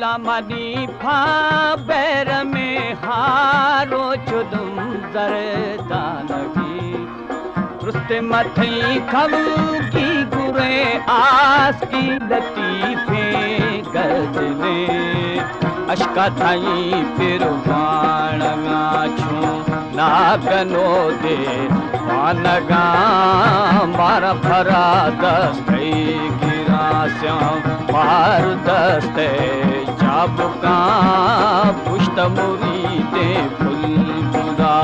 गुलामनी फा बैर में हारो चुदुम जरदानगी रुस्ते मथई खवगी गुरे आस की लतीफे गजने अशका थाई पिरवाण छू नागनो दे वानगा मारा फरा दस्ते गिरा श्याम मार दस्ते जाबुका पुष्ट मुरीदे फुल बुदा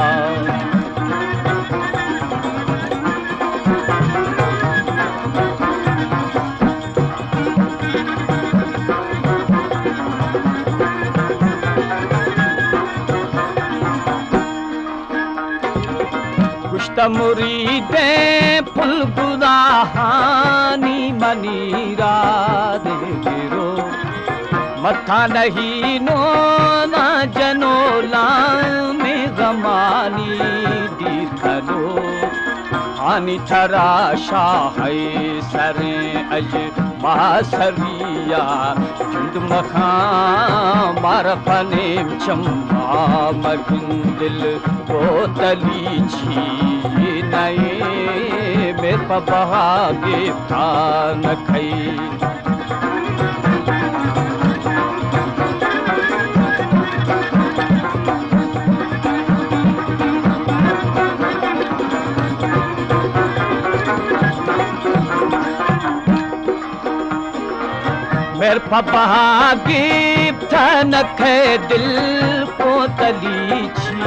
मुरीदे फुल गुदाहानी मनीरा दे गिरो मथा नहीं नो ना जनोला में गमानी दिखलो हानि थरा शाह सरे अज मासरिया चुंद मखा मारफने चम्मा मगिन दिल बोतली छी नए मेरे पहागे थान खई मेरे पहागे थान खे दिल को तली छी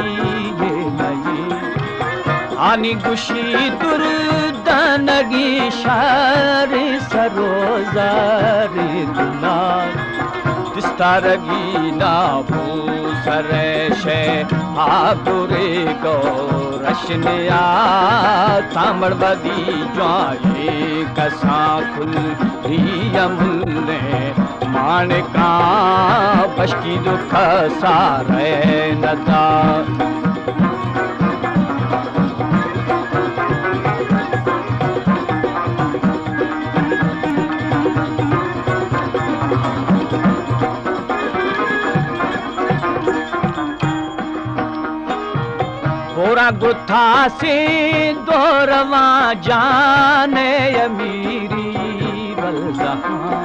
आनी गुशी दुर्दनगी शारे सरोजारे दुलार दिस्तारगी नाबू सरेशे आबुरे गो रशनिया तामड़ बदी जाए कसा खुल रियमुल्ले माणका बशकी दुख सारे नदा गोरा गुथा से दोरवा जाने अमीरी बलजहां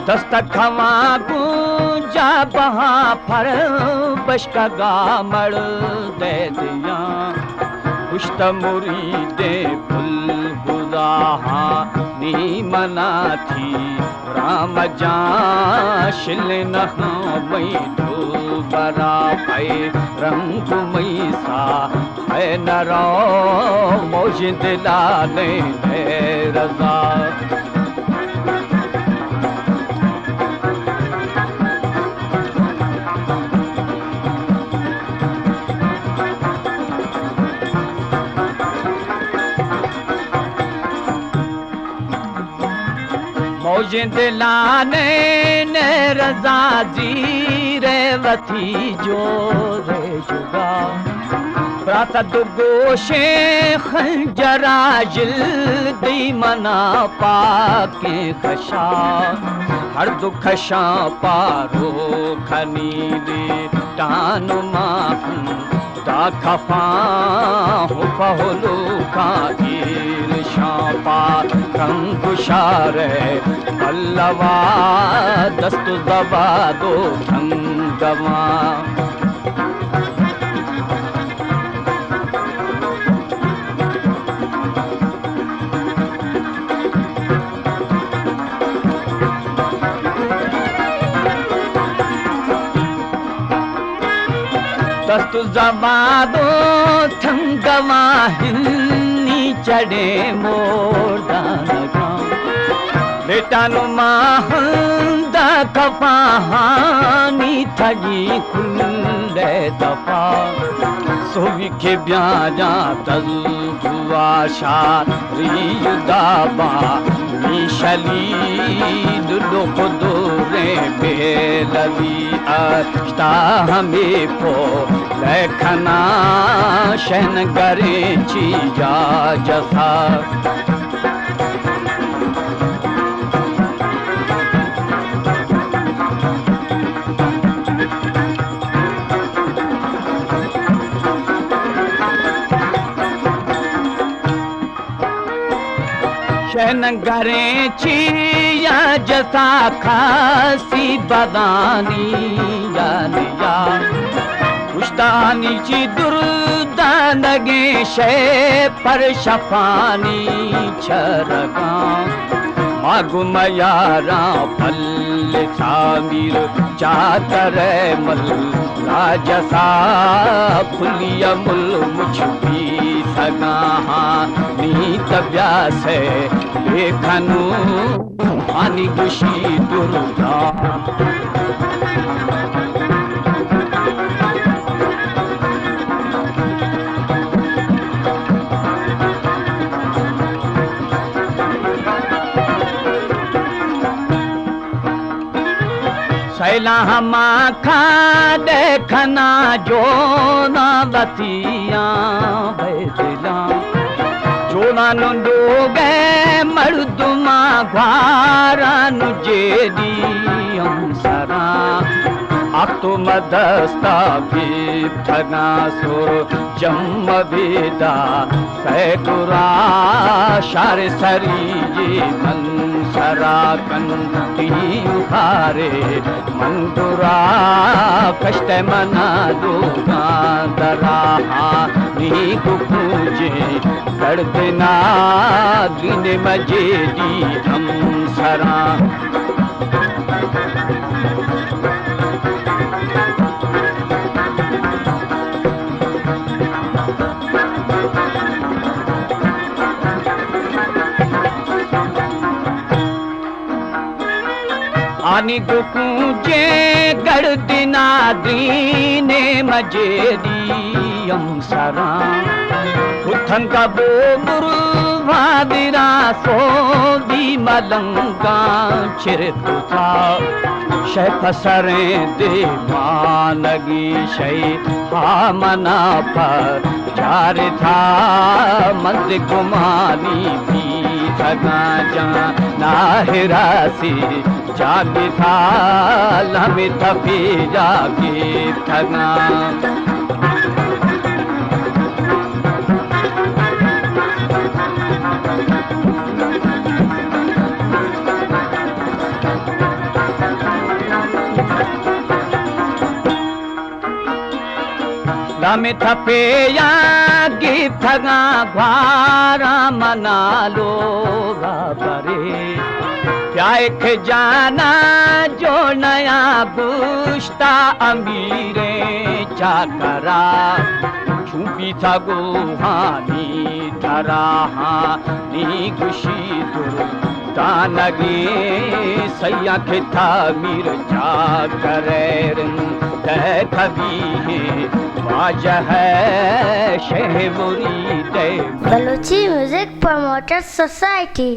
दस्तक खवा गुंजा बहा फर बशका गामड़ दे दिया पुष्ट मुरीदे फुल गुदाहा नी मना थी राम जा शिल नहा मई दो बरा पाए रंग मई सा है नरो मौज दिलाने रजा मौज दिलाने ने रजा जी रे वथी जो रे जुगा प्रात दुगोशे खंजरा जल्दी मना पाके खशा हर दुख शा पारो खनी दे टान माखन दा खफा हो पहलू का ईर शापा कंकुशारे पल्लवा दस्तु दबा दो संगवा दस्तु दबा दो संगवा हिन्नी चढ़े मोरदानगा बेटा नुमा हंदा कपाहानी थगी खुले दफा सोवी के ब्याजा तल हुआ शारीदाबा मिशली दुलो खुदूरे बेलवी अष्टा हमें पो लेखना शन करे चीजा जसा शनगरें छिया जसा खासी बदानी या कुश्तानी ची दुर्दानगे शे पर शफानी छरगा मागुमयारा पल सामीर चातर मल राजसा फुलिया मुल मुझ भी सगा नीत व्यास लेखनु आनी गुशी दुर्गा सैला हमा खा देखना जो ना बतिया बैठला जो ना नुंडो गए मर्दुमा घारा नुजेदी हम सरा तो मदस्ता भी ठगा सुर जम बेदा सैकुरा शार सरी ये मन सरा कन उखारे मंदुरा कष्ट मना दूंगा दरा नी पूजे कर देना दिन मजेदी हम सरा आनी गुकूजे गर्दिना दीने मजेदी हम सरा उथन का बोमुर भादिरा सोदी मलंगा चिरतुता शै पसरे दे मानगी शै हा मना पर चार था मंद गुमानी भी थगा जा नाहिरासी जागे था लमे थपे जागे थगा लमे थपे जागे थगा घारा मना लो बाबरे प्याख जाना जो नया गुश्ता अमीरे चाकरा छुपी था गुहानी धरा नी गुशी दुर्ता नगे सैया के था मीर चाकर कभी है वाजा है शहबुरी दे बलूची म्यूजिक प्रमोटर सोसाइटी।